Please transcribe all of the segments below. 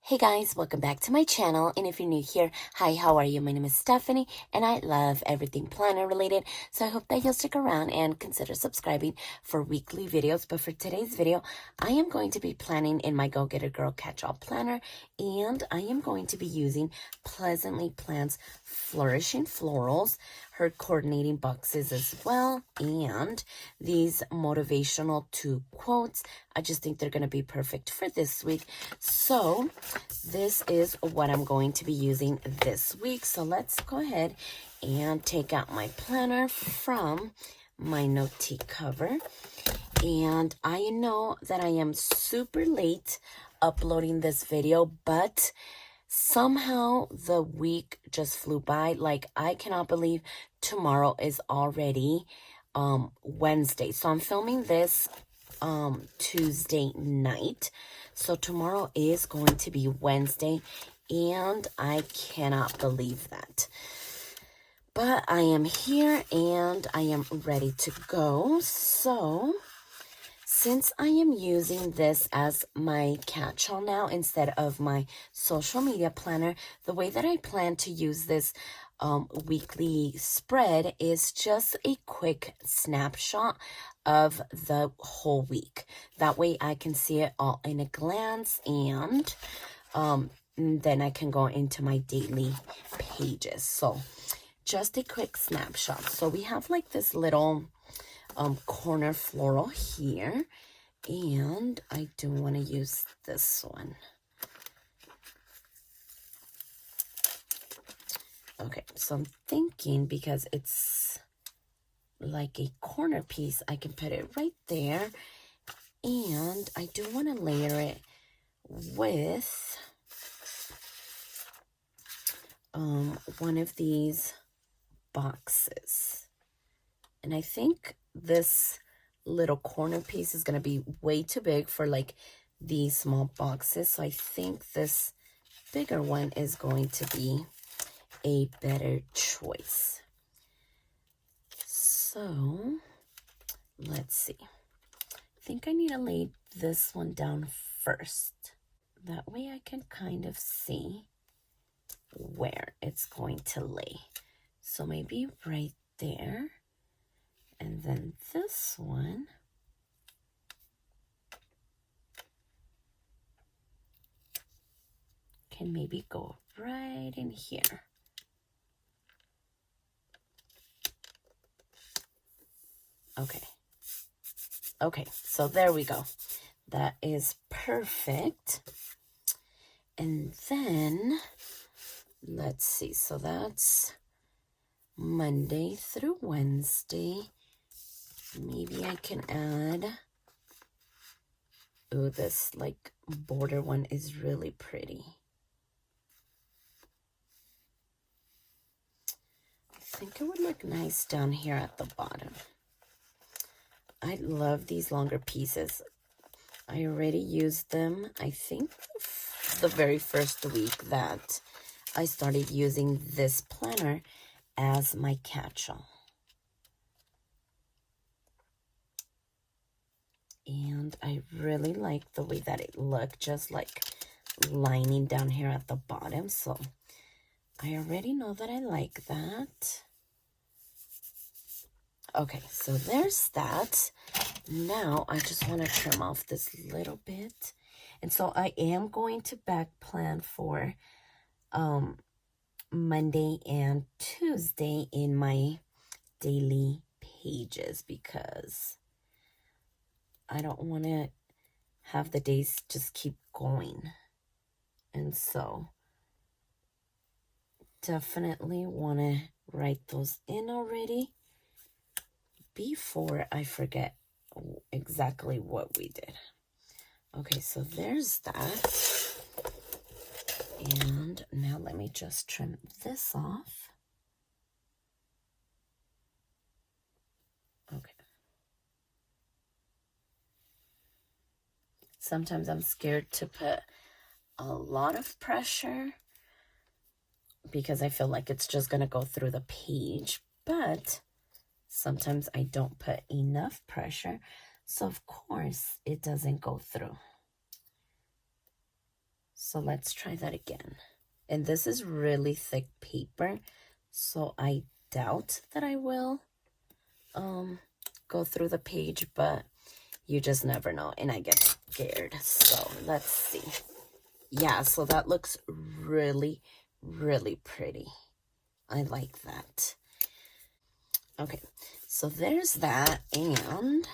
Hey guys, welcome back to my channel, and if you're new here, hi, how are you? My name is Stephany, and I love everything planner related, so I hope that you'll stick around and consider subscribing for weekly videos. But for today's video, I am going to be planning in my Go Getter Girl catch-all planner, and I am going to be using Pleasantly Planned Flourishing Florals, her coordinating boxes as well, and these motivational 2 quotes. I just think they're going to be perfect for this week. So this is what I'm going to be using this week. So let's go ahead and take out my planner from my Notiq cover. And I know that I am super late uploading this video, but somehow the week just flew by. Like, I cannot believe tomorrow is already Wednesday. So I'm filming this Tuesday night. So tomorrow is going to be Wednesday, and I cannot believe that. But I am here and I am ready to go. So since I am using this as my catch-all now instead of my social media planner, the way that I plan to use this weekly spread is just a quick snapshot of the whole week. That way I can see it all in a glance, and then I can go into my daily pages. So just a quick snapshot. So we have like this little corner floral here, and I do want to use this one. Okay, so I'm thinking because it's like a corner piece, I can put it right there, and I do want to layer it with one of these boxes. And I think this little corner piece is going to be way too big for like these small boxes. So I think this bigger one is going to be a better choice. So let's see. I think I need to lay this one down first. That way I can kind of see where it's going to lay. So maybe right there. And then this one can maybe go right in here. Okay, so there we go. That is perfect. And then, let's see, so that's Monday through Wednesday. Maybe I can add, oh, this like border one is really pretty. I think it would look nice down here at the bottom. I love these longer pieces. I already used them, I think, the very first week that I started using this planner as my catch-all. And I really like the way that it looked, just like lining down here at the bottom. So I already know that I like that. Okay, so there's that. Now I just want to trim off this little bit. And so I am going to back plan for Monday and Tuesday in my daily pages, because I don't want to have the days just keep going. And so definitely want to write those in already before I forget exactly what we did. Okay, so there's that. And now let me just trim this off. Okay. Sometimes I'm scared to put a lot of pressure because I feel like it's just going to go through the page, but sometimes I don't put enough pressure, so of course it doesn't go through. So let's try that again. And this is really thick paper, so I doubt that I will go through the page, but you just never know, and I get scared. So let's see. Yeah, so that looks really, really pretty. I like that. Okay, so there's that, and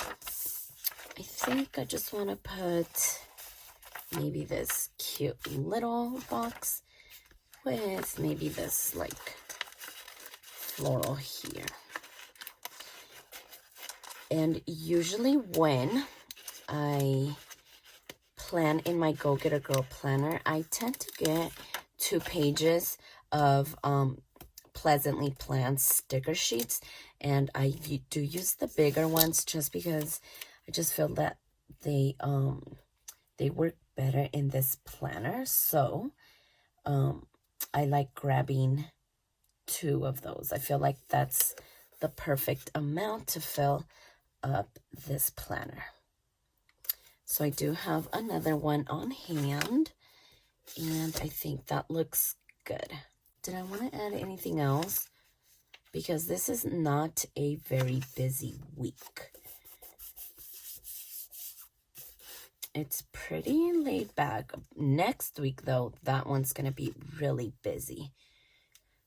I think I just want to put maybe this cute little box with maybe this like floral here. And usually when I plan in my Go Getter Girl planner, I tend to get 2 pages of Pleasantly Planned sticker sheets, and I do use the bigger ones just because I just feel that they work better in this planner. So I like grabbing 2 of those. I feel like that's the perfect amount to fill up this planner. So I do have another one on hand, and I think that looks good. Did I want to add anything else? Because this is not a very busy week. It's pretty laid back. Next week, though, that one's going to be really busy.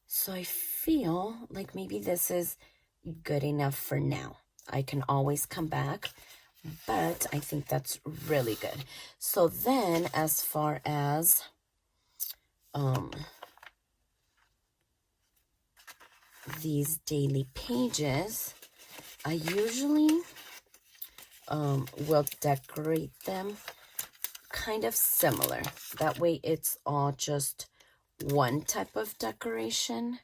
So I feel like maybe this is good enough for now. I can always come back, but I think that's really good. So then, as far as these daily pages, I usually will decorate them kind of similar. That way it's all just one type of decoration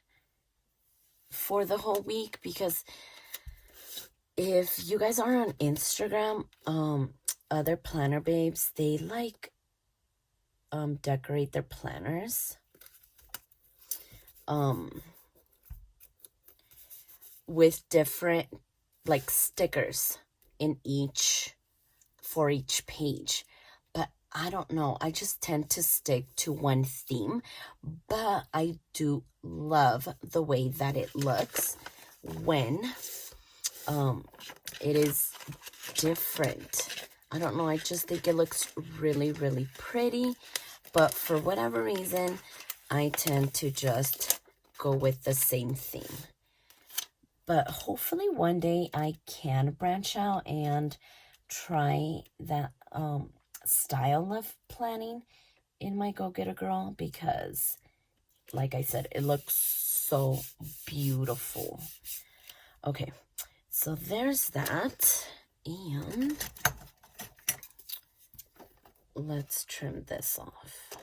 for the whole week, because if you guys are on Instagram, other planner babes, they like decorate their planners with different like stickers in for each page. But I don't know, I just tend to stick to one theme, but I do love the way that it looks when it is different. I don't know, I just think it looks really, really pretty, but for whatever reason, I tend to just go with the same theme. But hopefully one day I can branch out and try that style of planning in my Go Getter Girl, because like I said, it looks so beautiful. Okay, so there's that, and let's trim this off.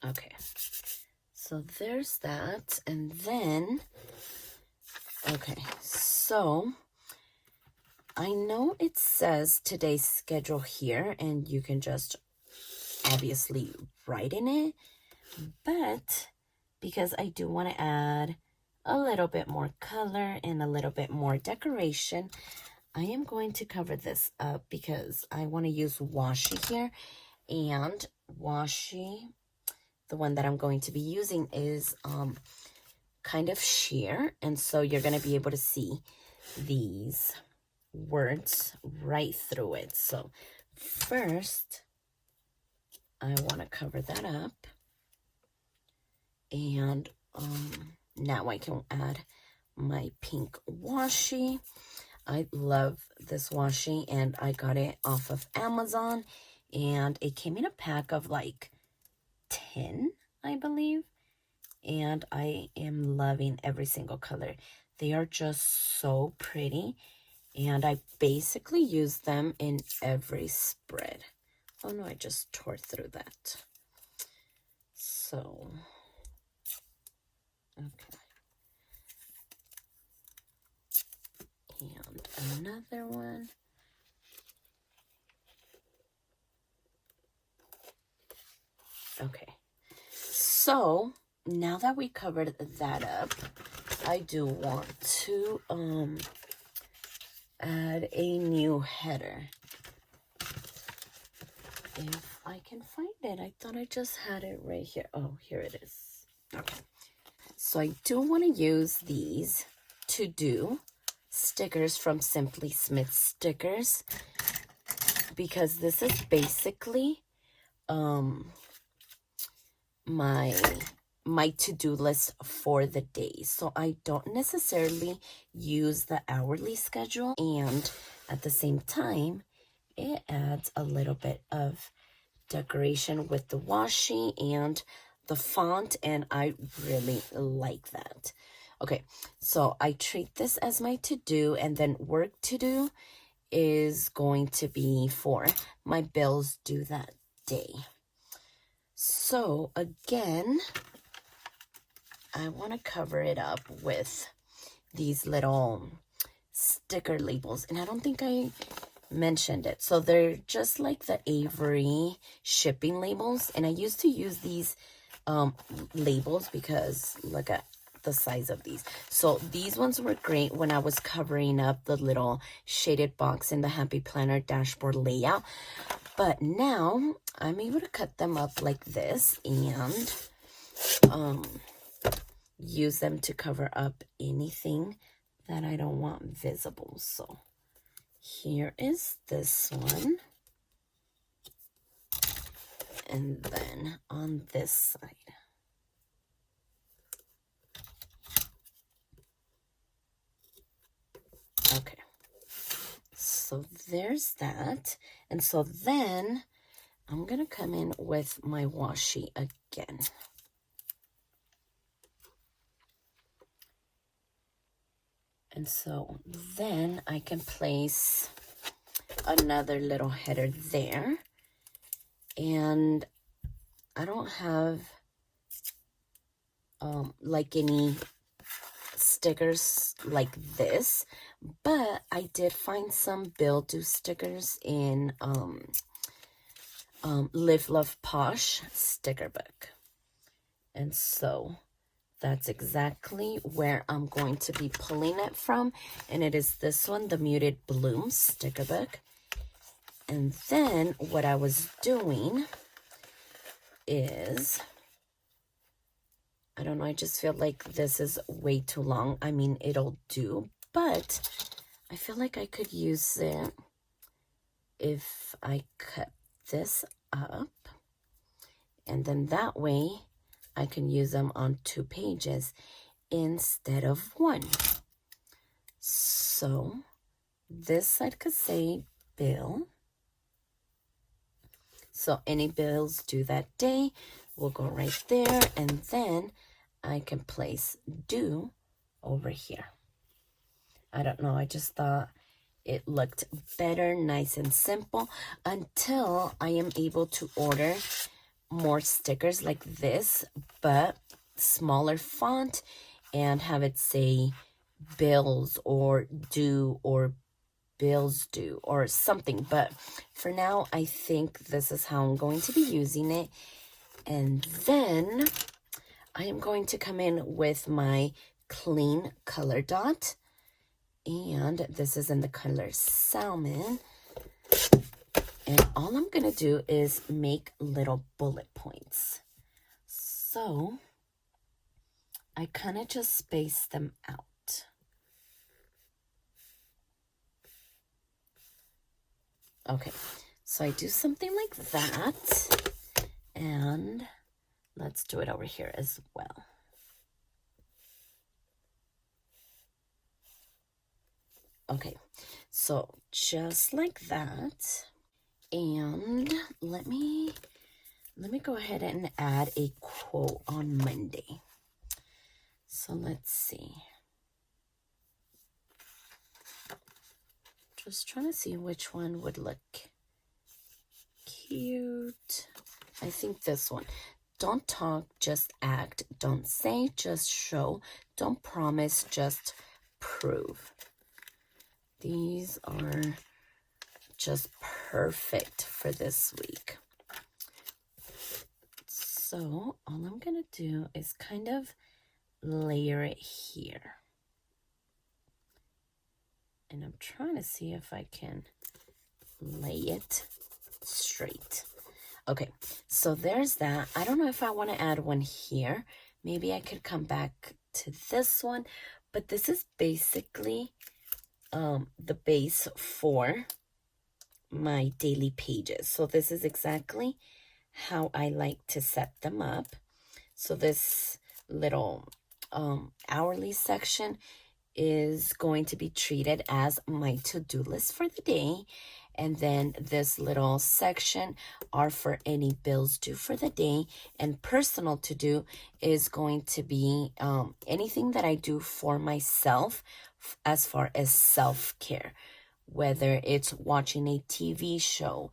Okay, so there's that, and then, okay, so I know it says today's schedule here, and you can just obviously write in it, but because I do want to add a little bit more color and a little bit more decoration, I am going to cover this up because I want to use washi here, and washi, the one that I'm going to be using, is kind of sheer, and so you're going to be able to see these words right through it. So first, I want to cover that up, and now I can add my pink washi. I love this washi, and I got it off of Amazon, and it came in a pack of like 10, I believe, and I am loving every single color. They are just so pretty, and I basically use them in every spread. Oh no, I just tore through that. So, okay. And another one. Okay. So, now that we covered that up, I do want to add a new header. If I can find it. I thought I just had it right here. Oh, here it is. Okay. So I do want to use these to-do stickers from Simply Smith Stickers, because this is basically my to-do list for the day. So I don't necessarily use the hourly schedule, and at the same time it adds a little bit of decoration with the washi and the font, and I really like that. Okay, so I treat this as my to-do, and then work to-do is going to be for my bills due that day. So again, I want to cover it up with these little sticker labels, and I don't think I mentioned it. So they're just like the Avery shipping labels, and I used to use these labels because look at the size of these. So these ones were great when I was covering up the little shaded box in the Happy Planner dashboard layout, but now I'm able to cut them up like this and use them to cover up anything that I don't want visible. So here is this one, and then on this side. Okay, so there's that. And so then I'm gonna come in with my washi again. And so then I can place another little header there. And I don't have like any stickers like this, but I did find some Bill Do stickers in Live Love Posh sticker book. And so that's exactly where I'm going to be pulling it from. And it is this one, the Muted Bloom sticker book. And then what I was doing is, I don't know, I just feel like this is way too long. I mean, it'll do, but I feel like I could use it if I cut this up. And then that way I can use them on 2 pages instead of 1. So this side could say bill. So any bills due that day will go right there, and then I can place due over here. I don't know, I just thought it looked better, nice and simple, until I am able to order more stickers like this, but smaller font, and have it say bills or due or bills due or something. But for now, I think this is how I'm going to be using it. And then I am going to come in with my clean color dot, and this is in the color Salmon. And all I'm gonna do is make little bullet points. So I kind of just space them out. Okay, so I do something like that, and let's do it over here as well. Okay, so just like that. And let me go ahead and add a quote on Monday. So let's see. Just trying to see which one would look cute. I think this one. Don't talk, just act. Don't say, just show. Don't promise, just prove. These are just perfect for this week. So all I'm gonna do is kind of layer it here. And I'm trying to see if I can lay it straight. Okay, so there's that. I don't know if I want to add one here. Maybe I could come back to this one, but this is basically the base for my daily pages. So this is exactly how I like to set them up. So this little hourly section is going to be treated as my to-do list for the day. And then this little section are for any bills due for the day. And personal to do is going to be anything that I do for myself as far as self-care, whether it's watching a TV show,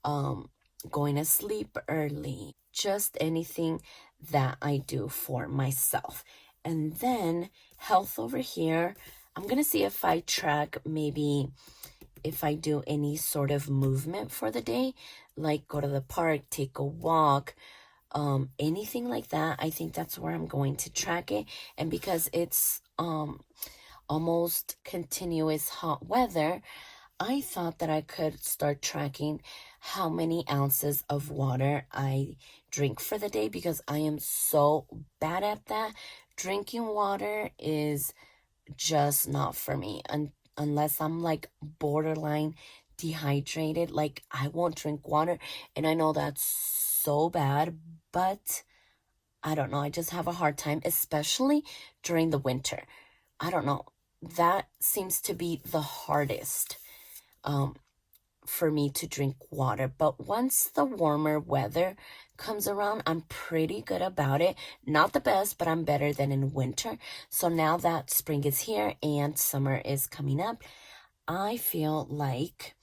going to sleep early, just anything that I do for myself. And then health over here, I'm going to see if I track maybe if I do any sort of movement for the day, like go to the park, take a walk, anything like that. I think that's where I'm going to track it. And because it's almost continuous hot weather, I thought that I could start tracking how many ounces of water I drink for the day, because I am so bad at that. Drinking water is just not for me. Unless I'm like borderline dehydrated, like I won't drink water. And I know that's so bad, but I don't know. I just have a hard time, especially during the winter. I don't know. That seems to be the hardest for me to drink water. But once the warmer weather comes around, I'm pretty good about it. Not the best, but I'm better than in winter. So now that spring is here and summer is coming up, I feel like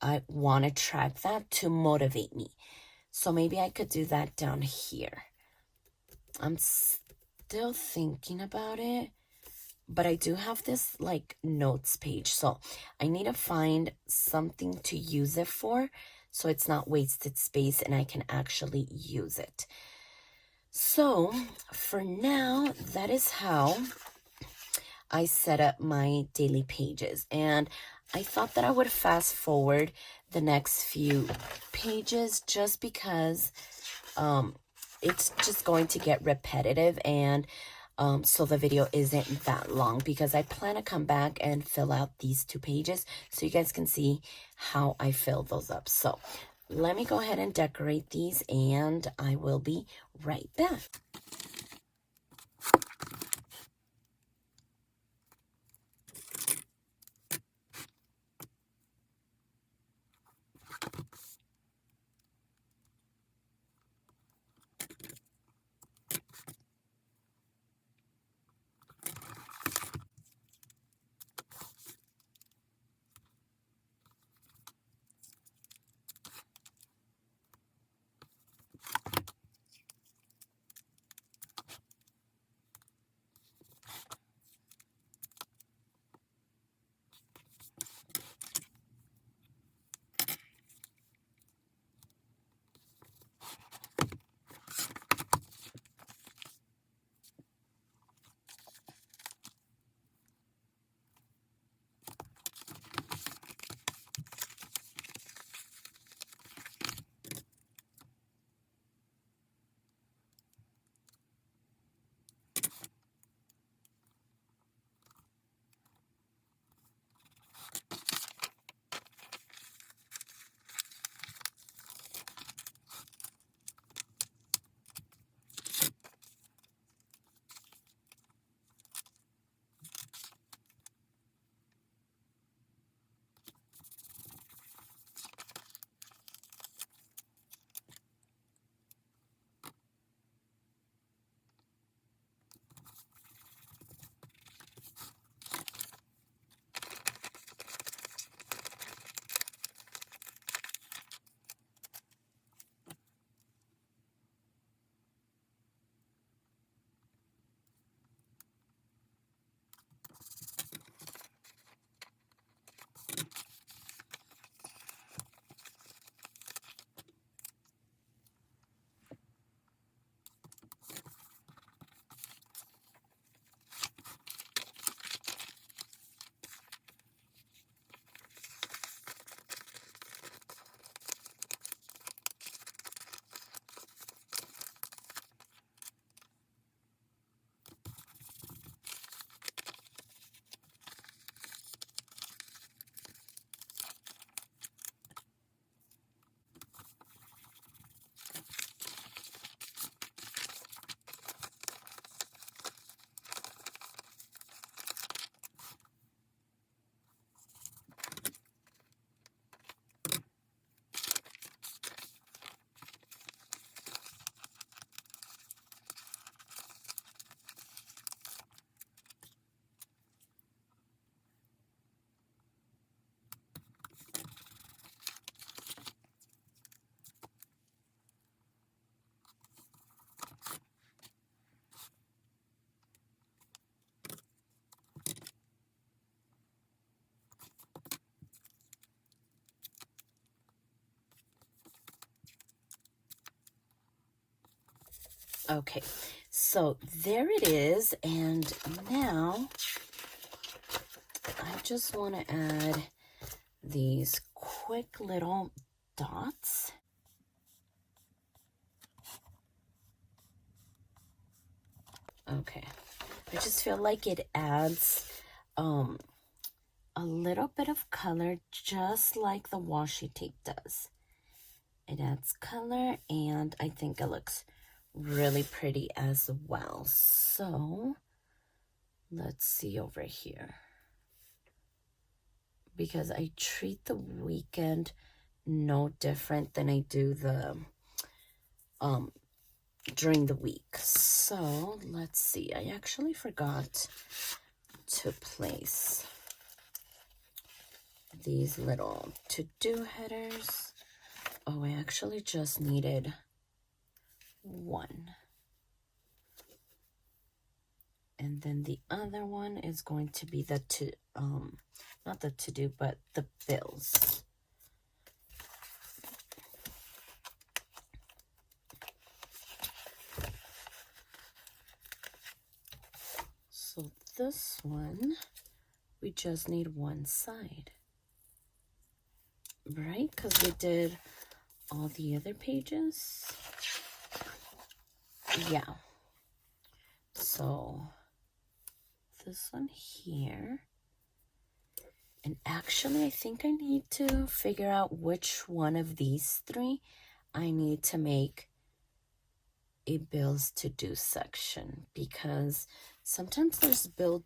I want to track that to motivate me. So maybe I could do that down here. I'm still thinking about it, but I do have this like notes page, so I need to find something to use it for so it's not wasted space and I can actually use it. So for now, that is how I set up my daily pages. And I thought that I would fast forward the next few pages just because it's just going to get repetitive, and so the video isn't that long, because I plan to come back and fill out these 2 pages so you guys can see how I fill those up. So let me go ahead and decorate these and I will be right back. Okay, so there it is, and now I just want to add these quick little dots. Okay, I just feel like it adds a little bit of color, just like the washi tape does. It adds color, and I think it looks really pretty as well. So let's see over here, because I treat the weekend no different than I do the during the week. So let's see, I actually forgot to place these little to-do headers. Oh, I actually just needed one. And then the other one is going to be the not the to-do, but the bills. So this one, we just need one side, right? Because we did all the other pages. Yeah. So this one here. And actually, I think I need to figure out which one of these three I need to make a bills to do section, because sometimes there's bills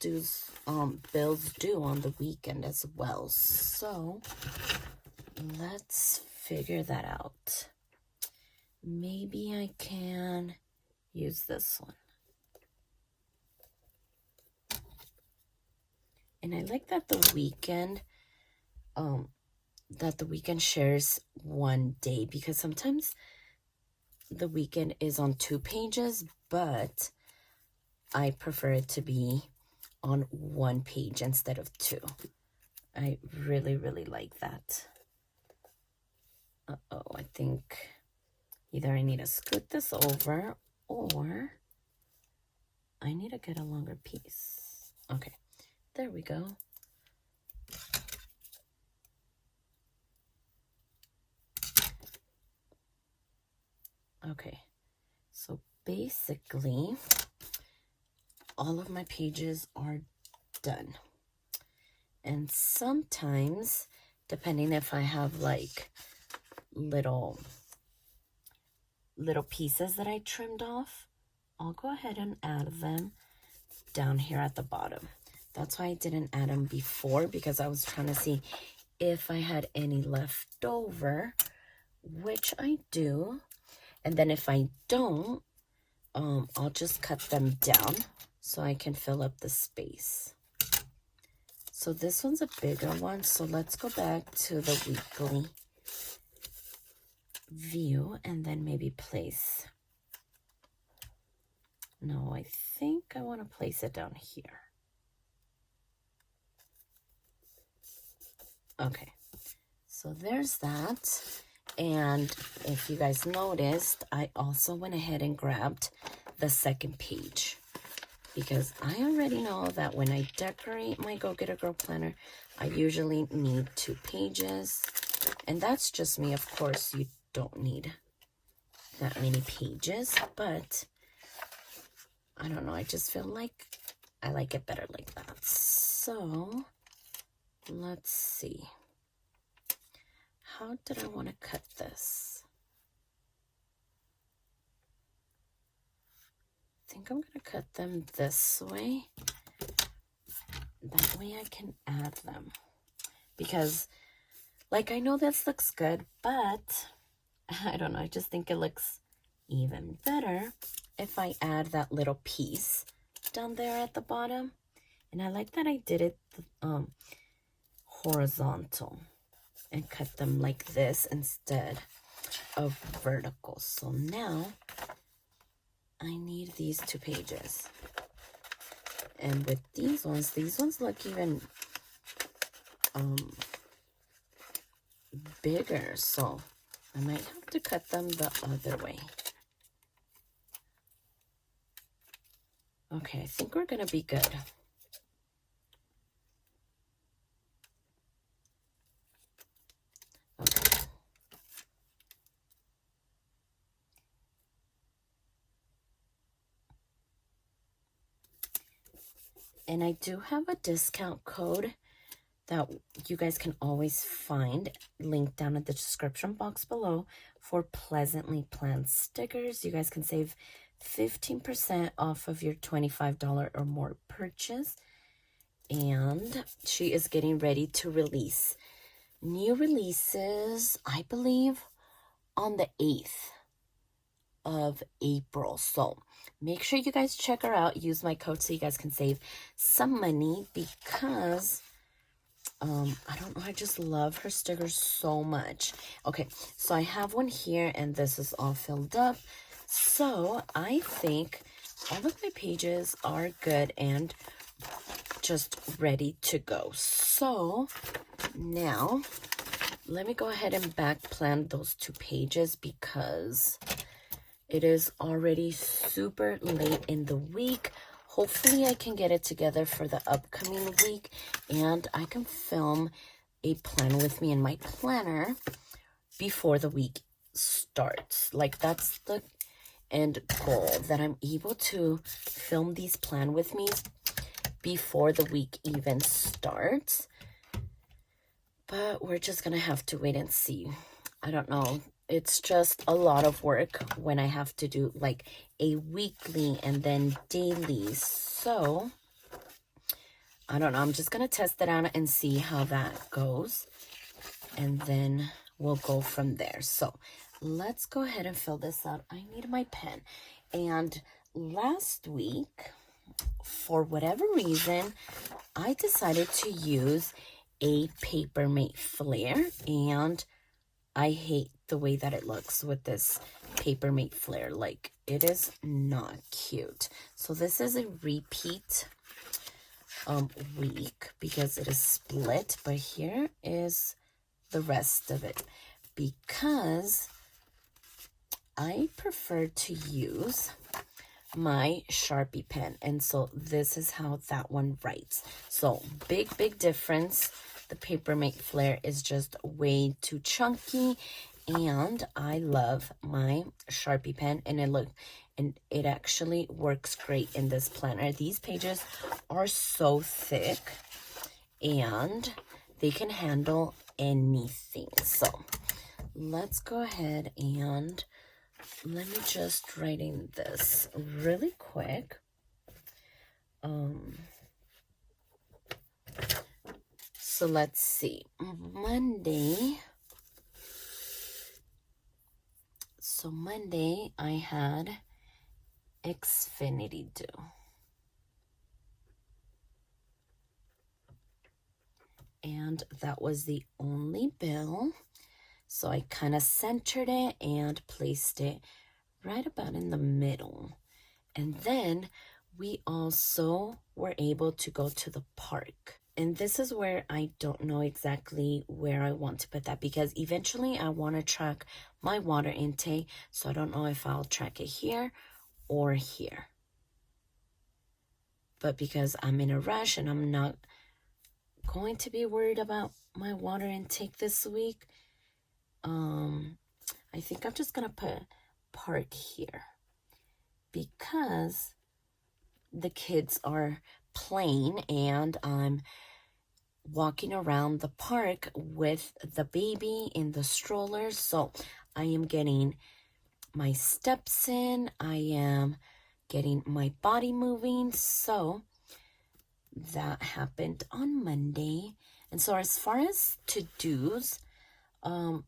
due on the weekend as well. So let's figure that out. Maybe I can use this one. And I like that the weekend shares one day, because sometimes the weekend is on 2 pages, but I prefer it to be on 1 page instead of 2. I really, really like that. Uh-oh, I think either I need to scoot this over or I need to get a longer piece. Okay, there we go. Okay, so basically all of my pages are done. And sometimes, depending if I have like little pieces that I trimmed off, I'll go ahead and add them down here at the bottom. That's why I didn't add them before, because I was trying to see if I had any left over, which I do. And then if I don't, I'll just cut them down so I can fill up the space. So this one's a bigger one, so let's go back to the weekly view and then maybe place. No, I think I want to place it down here. Okay, so there's that. And if you guys noticed, I also went ahead and grabbed the second page, because I already know that when I decorate my Go Getter Girl planner, I usually need 2 pages. And that's just me. Of course, you don't need that many pages, but I don't know. I just feel like I like it better like that. So let's see. How did I want to cut this? I think I'm going to cut them this way. That way I can add them. Because, like, I know this looks good, but I don't know. I just think it looks even better if I add that little piece down there at the bottom. And I like that I did it horizontal and cut them like this instead of vertical. So now I need these 2 pages. And with these ones look even bigger. So I might have to cut them the other way. Okay, I think we're gonna be good. Okay. And I do have a discount code that you guys can always find linked down in the description box below for Pleasantly Planned stickers. You guys can save 15% off of your $25 or more purchase. And she is getting ready to release new releases, I believe, on the 8th of April. So make sure you guys check her out. Use my code so you guys can save some money, because I don't know, I just love her stickers so much. Okay, so I have one here, and this is all filled up. So I think all of my pages are good and just ready to go. So now let me go ahead and back plan those 2 pages, because it is already super late in the week. Hopefully I can get it together for the upcoming week, and I can film a plan with me in my planner before the week starts. Like, that's the end goal, that I'm able to film these plan with me before the week even starts. But we're just gonna have to wait and see. I don't know. It's just a lot of work when I have to do like a weekly and then daily. So I don't know. I'm just going to test it out and see how that goes. And then we'll go from there. So let's go ahead and fill this out. I need my pen. And last week, for whatever reason, I decided to use a Paper Mate flare, and I hate the way that it looks with this Paper Mate flare. Like, it is not cute. So this is a repeat week because it is split, but here is the rest of it, because I prefer to use my Sharpie pen, and so this is how that one writes. So big difference. The Paper Mate flare is just way too chunky, and I love my Sharpie pen, and it actually works great in this planner. These pages are so thick and they can handle anything. So let's go ahead and let me just write in this really quick. So let's see, Monday. So Monday I had Xfinity due. And that was the only bill. So I kind of centered it and placed it right about in the middle. And then we also were able to go to the park. And this is where I don't know exactly where I want to put that, because eventually I want to track my water intake. So I don't know if I'll track it here or here. But because I'm in a rush and I'm not going to be worried about my water intake this week, I think I'm just going to put park here, because the kids are playing and I'm walking around the park with the baby in the stroller. So I am getting my steps in, I am getting my body moving. So that happened on Monday. And so as far as to-dos,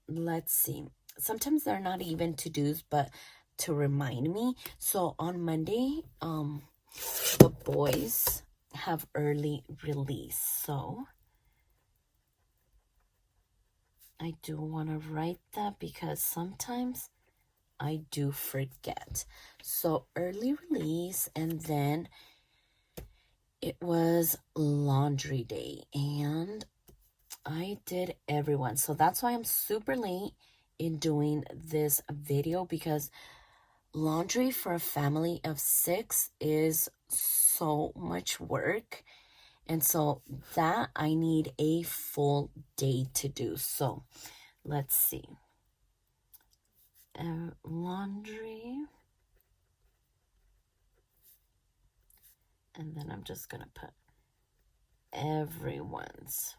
let's see, sometimes they're not even to-dos, but to remind me. So on Monday, the boys have early release, so I do want to write that because sometimes I do forget. So early release, and then it was laundry day, and I did everyone. So that's why I'm super late in doing this video, because laundry for a family of 6 is so much work. And so that I need a full day to do. So let's see. Laundry. And then I'm just going to put everyone's.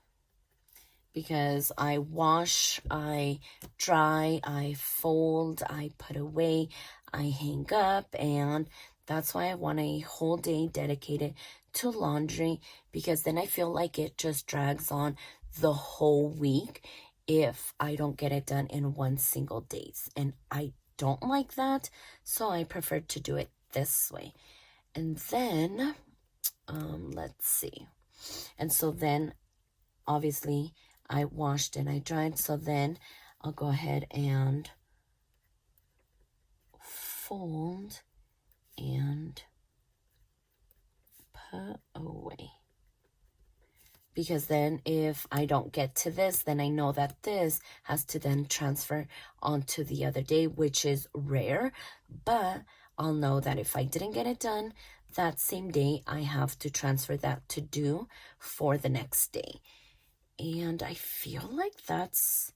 Because I wash, I dry, I fold, I put away, I hang up, and that's why I want a whole day dedicated to laundry, because then I feel like it just drags on the whole week if I don't get it done in one single day. And I don't like that, so I prefer to do it this way. And then, let's see. And so then, obviously, I washed and I dried, so then I'll go ahead and fold and put away. Because then if I don't get to this, then I know that this has to then transfer onto the other day, which is rare, but I'll know that if I didn't get it done that same day, I have to transfer that to do for the next day. And I feel like that's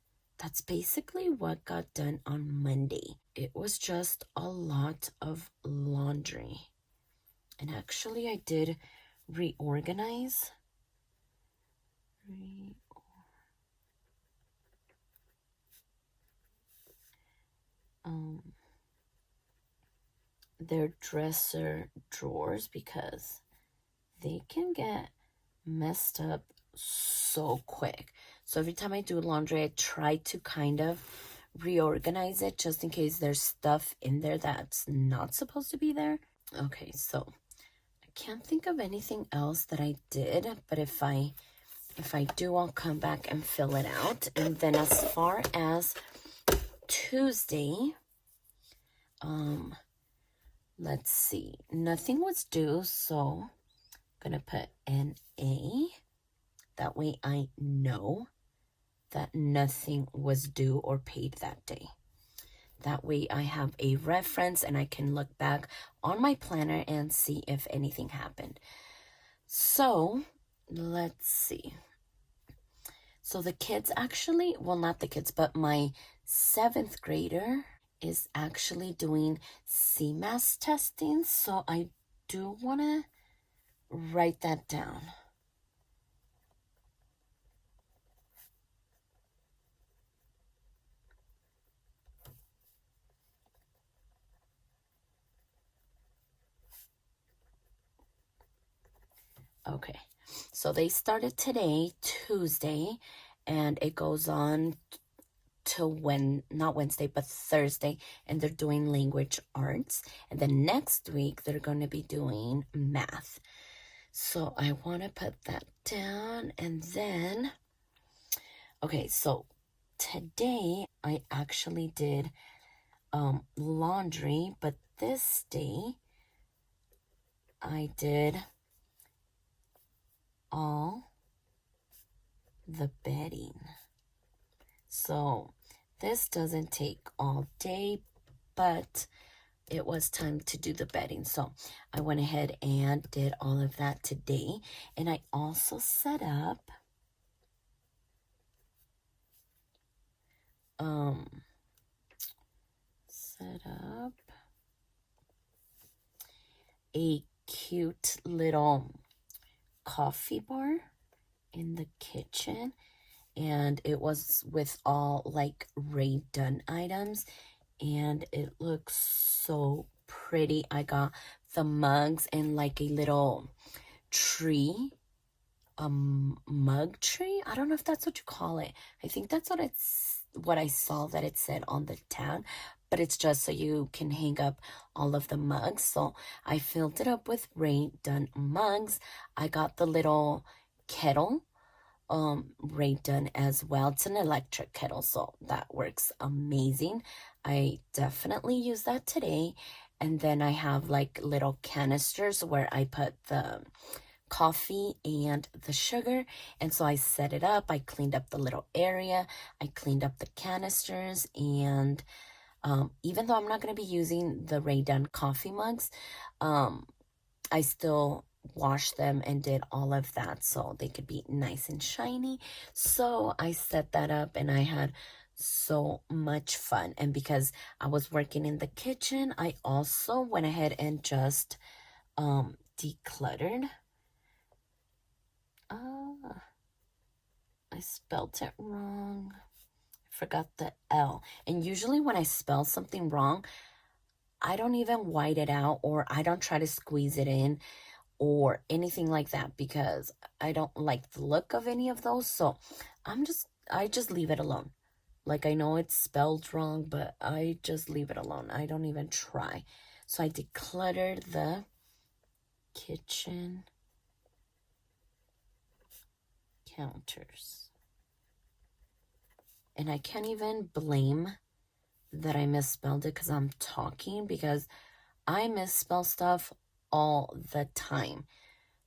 basically what got done on Monday. It was just a lot of laundry. And actually I did reorganize. Their dresser drawers, because they can get messed up so quick. So every time I do laundry, I try to kind of reorganize it just in case there's stuff in there that's not supposed to be there. Okay, so I can't think of anything else that I did, but if I do, I'll come back and fill it out. And then as far as Tuesday, let's see, nothing was due, so I'm gonna put an A. That way I know that nothing was due or paid that day. That way I have a reference and I can look back on my planner and see if anything happened. So let's see. So the kids actually, well, not the kids, but my 7th grader is actually doing CMAS testing. So I do want to write that down. Okay, so they started today, Tuesday, and it goes on till not Wednesday, but Thursday, and they're doing language arts. And then next week, they're going to be doing math. So I want to put that down. And then, okay, so today I actually did laundry, but this day I did all the bedding. So this doesn't take all day, but it was time to do the bedding. So I went ahead and did all of that today. And I also set up a cute little coffee bar in the kitchen, and it was with all like Ray Dunn items, and it looks so pretty. I got the mugs and like a little tree, mug tree. I don't know if that's what you call it. I think that's what I saw that it said on the tag, but it's just so you can hang up all of the mugs. So I filled it up with Ray Dunn mugs. I got the little kettle, Ray Dunn as well. It's an electric kettle, so that works amazing. I definitely use that today. And then I have like little canisters where I put the coffee and the sugar, and so I set it up. I cleaned up the little area, I cleaned up the canisters, and Even though I'm not going to be using the Ray Done coffee mugs, I still washed them and did all of that so they could be nice and shiny. So I set that up and I had so much fun. And because I was working in the kitchen, I also went ahead and just decluttered. I spelled it wrong. Forgot the L. And usually when I spell something wrong, I don't even white it out, or I don't try to squeeze it in or anything like that, because I don't like the look of any of those. So I just leave it alone. Like, I know it's spelled wrong, but I just leave it alone. I don't even try. So I decluttered the kitchen counters. And I can't even blame that I misspelled it because I'm talking, because I misspell stuff all the time.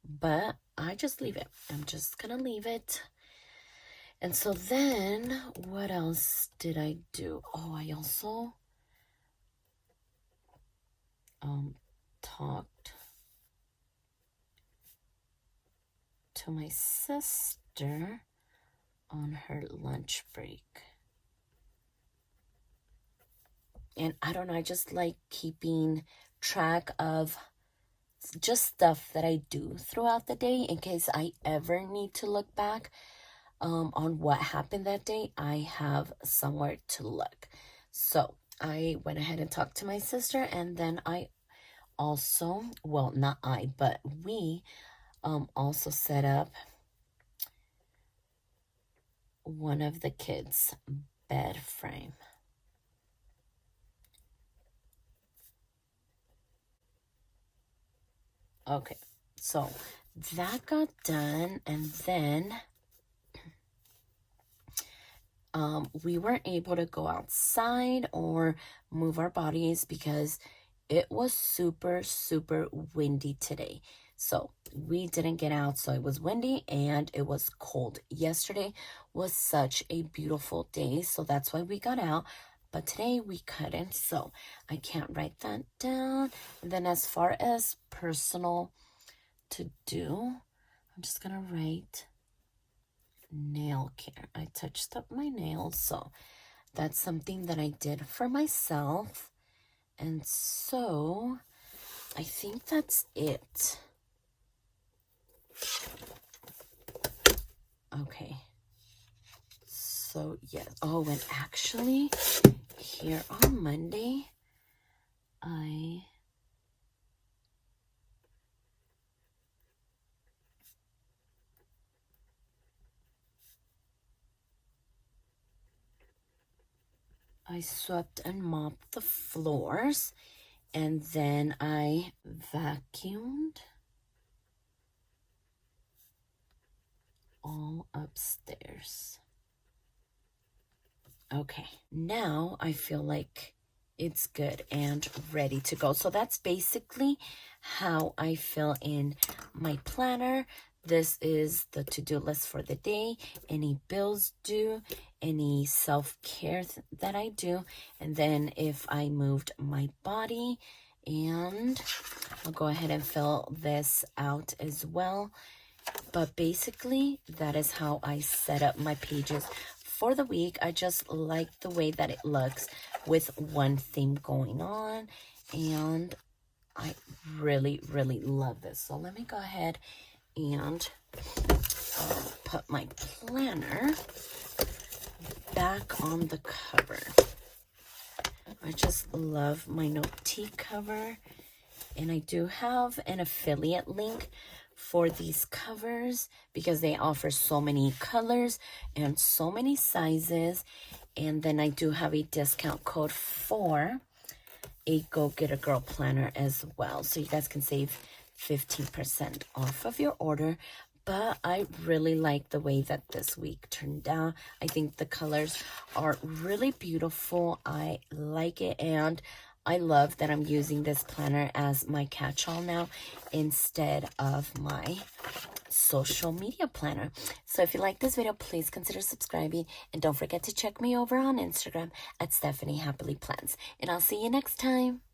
But I just leave it. I'm just gonna leave it. And so then, what else did I do? Oh, I also talked to my sister on her lunch break. And I don't know, I just like keeping track of just stuff that I do throughout the day in case I ever need to look back on what happened that day. I have somewhere to look. So I went ahead and talked to my sister, and then I also, well, not I, but we also set up one of the kids' bed frame. Okay, so that got done, and then we weren't able to go outside or move our bodies because it was super, super windy today. So we didn't get out. So it was windy and it was cold. Yesterday was such a beautiful day, so that's why we got out. But today we couldn't, so I can't write that down. And then as far as personal to do, I'm just gonna write nail care. I touched up my nails, so that's something that I did for myself. And so I think that's it. Okay, so yes. Oh, and actually here on Monday I swept and mopped the floors, and then I vacuumed all upstairs. Okay, now I feel like it's good and ready to go. So that's basically how I fill in my planner. This is the to-do list for the day, any bills due, any self-care that I do, and then if I moved my body. And I'll go ahead and fill this out as well. But basically, that is how I set up my pages for the week. I just like the way that it looks with one theme going on, and I really, really love this. So let me go ahead and put my planner back on the cover. I just love my Notiq cover, and I do have an affiliate link for these covers because they offer so many colors and so many sizes. And then I do have a discount code for a Go Getter Girl planner as well, so you guys can save 15% off of your order. But I really like the way that this week turned out. I think the colors are really beautiful. I like it, and I love that I'm using this planner as my catch-all now instead of my social media planner. So if you like this video, please consider subscribing, and don't forget to check me over on Instagram at stephanyhappilyplans. And I'll see you next time.